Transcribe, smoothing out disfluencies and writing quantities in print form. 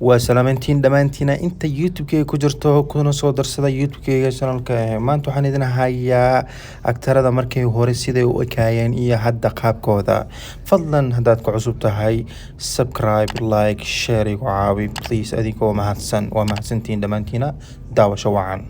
وسلامتين دمانتينا انت يوتيوب كي كجرتو كنا soo darsada youtube kayga channelka maanta waxaan idin hayaa aktarada markay hore siday u ekaayeen iyo hadda qaabkooda fadlan hadaad ku cusub tahay subscribe like share igu caawi please adigoo mahadsan waa mahadsantiin dhammaantiina daawasho wacan